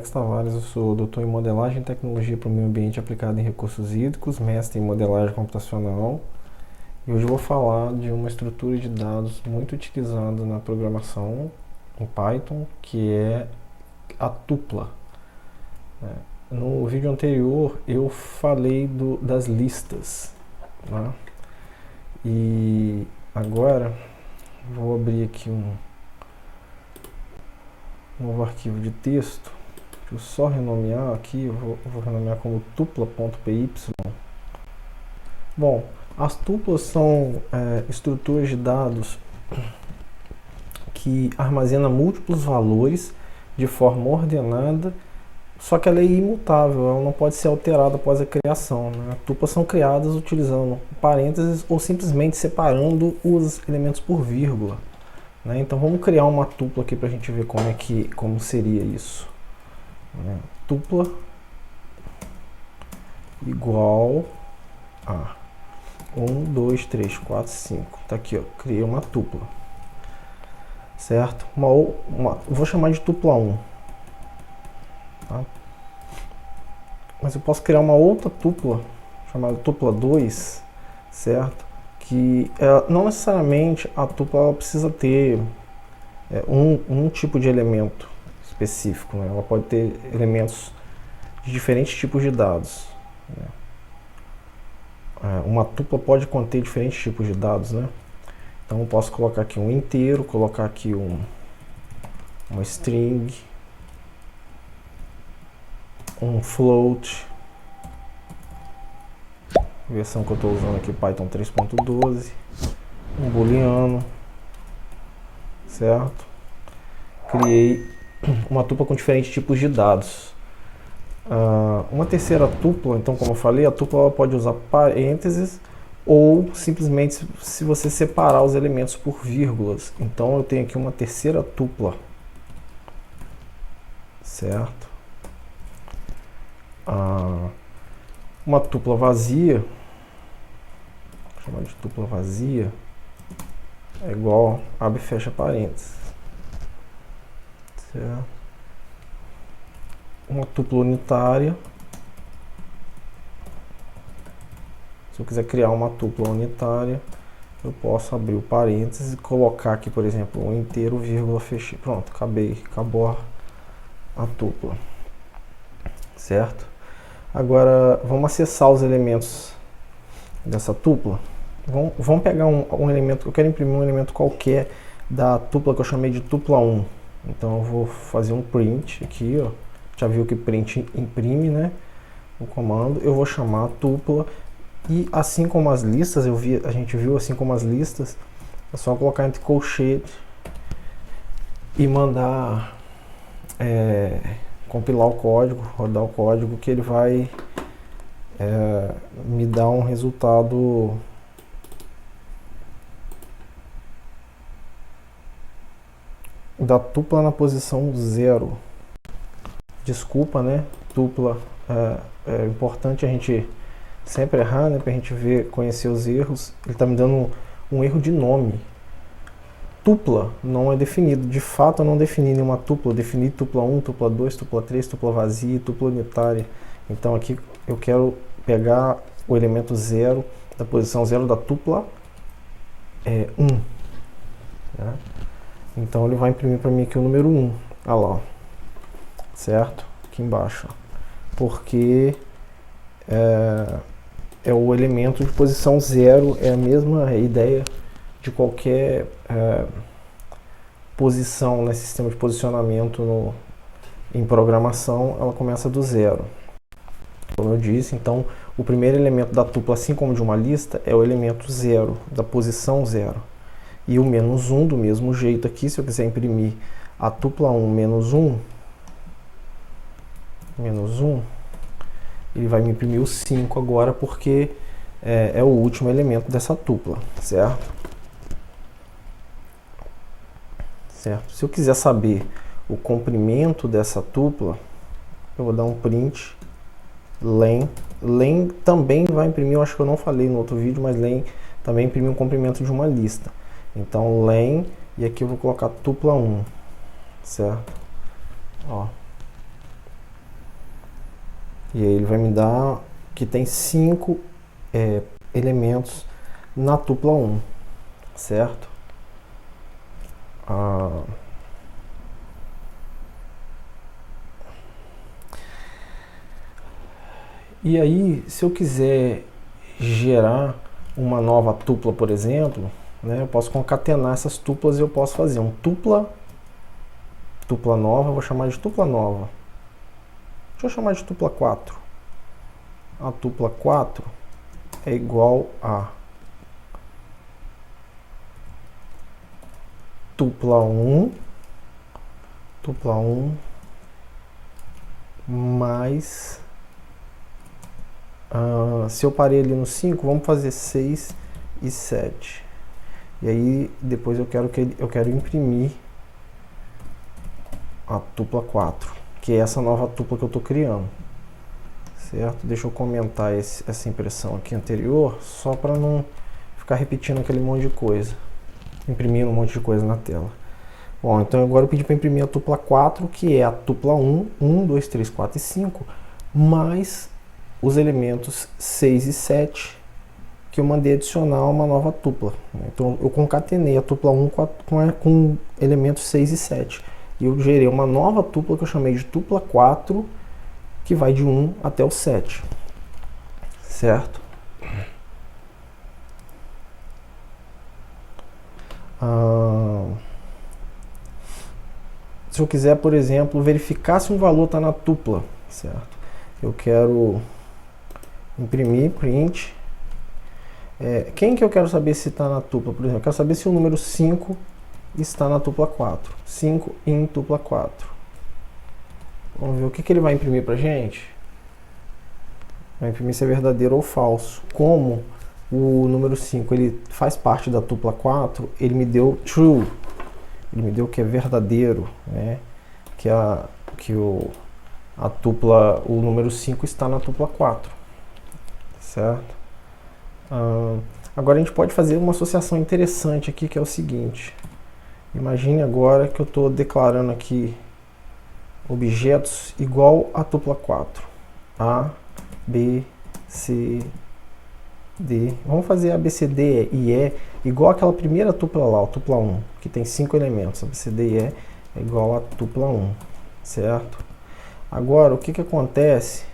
Alex Tavares, eu sou doutor em modelagem e tecnologia para o meio ambiente aplicado em recursos hídricos, mestre em modelagem computacional. E hoje eu vou falar de uma estrutura de dados muito utilizada na programação em Python, que é a tupla. No vídeo anterior eu falei das listas, né? E agora vou abrir aqui um novo arquivo de texto. Deixa eu só renomear aqui, eu vou renomear como tupla.py. Bom, as tuplas são estruturas de dados que armazenam múltiplos valores de forma ordenada, só que ela é imutável, ela não pode ser alterada após a criação, né? Tuplas são criadas utilizando parênteses ou simplesmente separando os elementos por vírgula, né? Então vamos criar uma tupla aqui para a gente ver como seria isso. Tupla igual a 1, 2, 3, 4, 5. Tá aqui, ó, criei uma tupla, certo? Vou chamar de tupla 1, tá? Mas eu posso criar uma outra tupla chamada tupla 2, certo? Que não necessariamente a tupla ela precisa ter um tipo de elemento específico, né? Ela pode ter elementos de diferentes tipos de dados, né? Uma tupla pode conter diferentes tipos de dados, né? Então eu posso colocar aqui um inteiro, colocar aqui uma string, um float, versão que eu estou usando aqui Python 3.12, um booleano, certo? Criei uma tupla com diferentes tipos de dados. Uma terceira tupla, então, como eu falei, a tupla ela pode usar parênteses ou simplesmente se você separar os elementos por vírgulas. Então eu tenho aqui uma terceira tupla, certo? Uma tupla vazia, vou chamar de tupla vazia, é igual abre e fecha parênteses, certo? Uma tupla unitária, se eu quiser criar uma tupla unitária, eu posso abrir o parênteses e colocar aqui, por exemplo, um inteiro, vírgula, fechei. Pronto, acabou a tupla, certo? Agora, vamos acessar os elementos dessa tupla. Vamos pegar um elemento, eu quero imprimir um elemento qualquer da tupla que eu chamei de tupla 1. Então eu vou fazer um print aqui, ó. Já viu que print imprime, né? O comando. Eu vou chamar a tupla e assim como as listas, a gente viu assim como as listas, é só colocar entre colchete e mandar compilar o código, rodar o código, que ele vai me dar um resultado da tupla na posição 0. Desculpa, né? Tupla é importante a gente sempre errar, né? Pra gente conhecer os erros. Ele tá me dando um erro de nome. Tupla não é definido. De fato, eu não defini nenhuma tupla. Eu defini tupla 1, tupla 2, tupla 3, tupla vazia e tupla unitária. Então aqui eu quero pegar o elemento 0 da posição 0 da tupla 1. Né? Então ele vai imprimir para mim aqui o número 1. Olha lá, ó. Certo? Aqui embaixo. Porque é o elemento de posição 0, é a mesma ideia de qualquer posição, né, sistema de posicionamento em programação, ela começa do 0. Como eu disse, então o primeiro elemento da tupla, assim como de uma lista, é o elemento 0, da posição 0. E o menos 1, do mesmo jeito aqui, se eu quiser imprimir a tupla 1 menos 1, ele vai me imprimir o 5 agora, porque é o último elemento dessa tupla, certo? Se eu quiser saber o comprimento dessa tupla, eu vou dar um print len. Len também vai imprimir, eu acho que eu não falei no outro vídeo, mas len também imprime o comprimento de uma lista. Então len, e aqui eu vou colocar tupla 1, certo? Ó. E aí ele vai me dar que tem 5 elementos na tupla 1, certo? E aí, se eu quiser gerar uma nova tupla, por exemplo, né, eu posso concatenar essas tuplas e eu posso fazer um tupla nova, vou chamar de tupla nova. Deixa eu chamar de tupla 4. A tupla 4 é igual a tupla 1 mais, se eu parei ali no 5, vamos fazer 6 e 7. E aí depois eu quero imprimir a tupla 4, que é essa nova tupla que eu estou criando, certo? Deixa eu comentar essa impressão aqui anterior, só para não ficar repetindo aquele monte de coisa, imprimindo um monte de coisa na tela. Bom, então agora eu pedi para imprimir a tupla 4, que é a tupla 1, 2, 3, 4 e 5, mais os elementos 6 e 7, que eu mandei adicionar uma nova tupla. Então eu concatenei a tupla 1 com elementos 6 e 7. E eu gerei uma nova tupla que eu chamei de tupla 4, que vai de 1 até o 7. Certo? Se eu quiser, por exemplo, verificar se um valor está na tupla, certo? Eu quero imprimir, print. Quem que eu quero saber se está na tupla, por exemplo? Eu quero saber se o número 5 está na tupla 4. 5 em tupla 4. Vamos ver o que ele vai imprimir pra gente. Vai imprimir se é verdadeiro ou falso. Como o número 5 ele faz parte da tupla 4, ele me deu true. Ele me deu que é verdadeiro, né? O número 5 está na tupla 4. Certo? Agora a gente pode fazer uma associação interessante aqui, que é o seguinte. Imagine agora que eu estou declarando aqui objetos igual a tupla 4. A, B, C, D. Vamos fazer A, B, C, D e E igual aquela primeira tupla lá, a tupla 1, que tem 5 elementos. A, B, C, D e E é igual a tupla 1, certo? Agora, o que acontece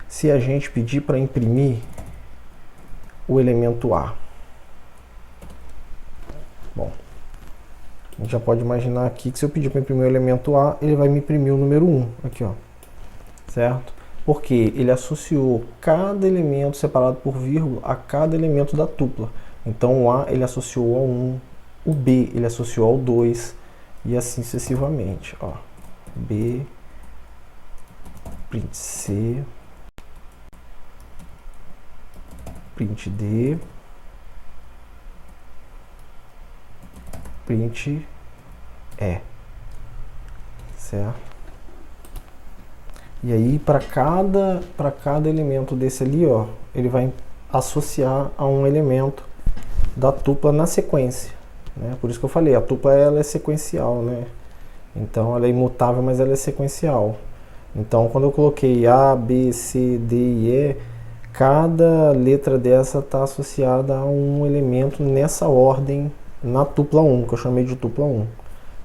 se a gente pedir para imprimir o elemento A? Bom, a gente já pode imaginar aqui que se eu pedir para imprimir o elemento A, ele vai me imprimir o número 1, aqui ó, certo? Porque ele associou cada elemento separado por vírgula a cada elemento da tupla. Então o A ele associou ao 1, o B ele associou ao 2 e assim sucessivamente. Ó. B, print C, print D, print E, certo? E aí para cada elemento desse ali, ó, ele vai associar a um elemento da tupla na sequência, né? Por isso que eu falei, a tupla ela é sequencial, né? Então ela é imutável, mas ela é sequencial. Então quando eu coloquei A, B, C, D e E, cada letra dessa está associada a um elemento nessa ordem na tupla 1, que eu chamei de tupla 1.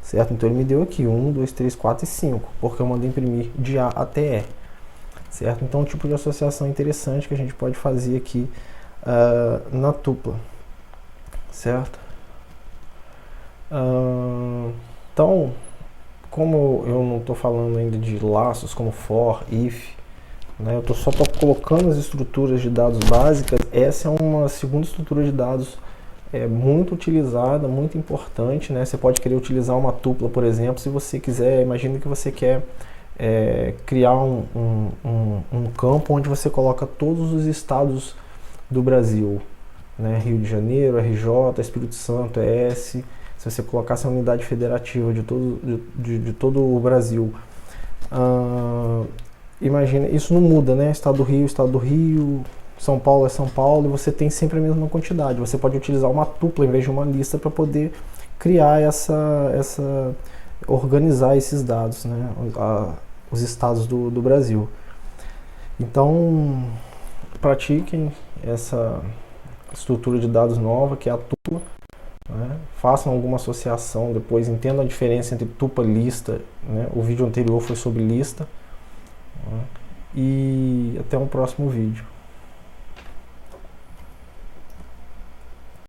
Certo? Então ele me deu aqui 1, 2, 3, 4 e 5, porque eu mandei imprimir de A até E. Certo? Então é um tipo de associação interessante que a gente pode fazer aqui na tupla. Certo? Então, como eu não estou falando ainda de laços como for, if, né, eu estou só colocando as estruturas de dados básicas, essa é uma segunda estrutura de dados muito utilizada, muito importante, né? Você pode querer utilizar uma tupla, por exemplo, se você quiser, imagine que você quer criar um campo onde você coloca todos os estados do Brasil, né? Rio de Janeiro, RJ, Espírito Santo, ES, se você colocasse a unidade federativa de todo o Brasil. Imagina, isso não muda, né? Estado do Rio, São Paulo é São Paulo, e você tem sempre a mesma quantidade. Você pode utilizar uma tupla em vez de uma lista para poder criar organizar esses dados, né? Os estados do Brasil. Então, pratiquem essa estrutura de dados nova, que é a tupla, né? Façam alguma associação, depois entendam a diferença entre tupla e lista, né? O vídeo anterior foi sobre lista, né? E até um próximo vídeo.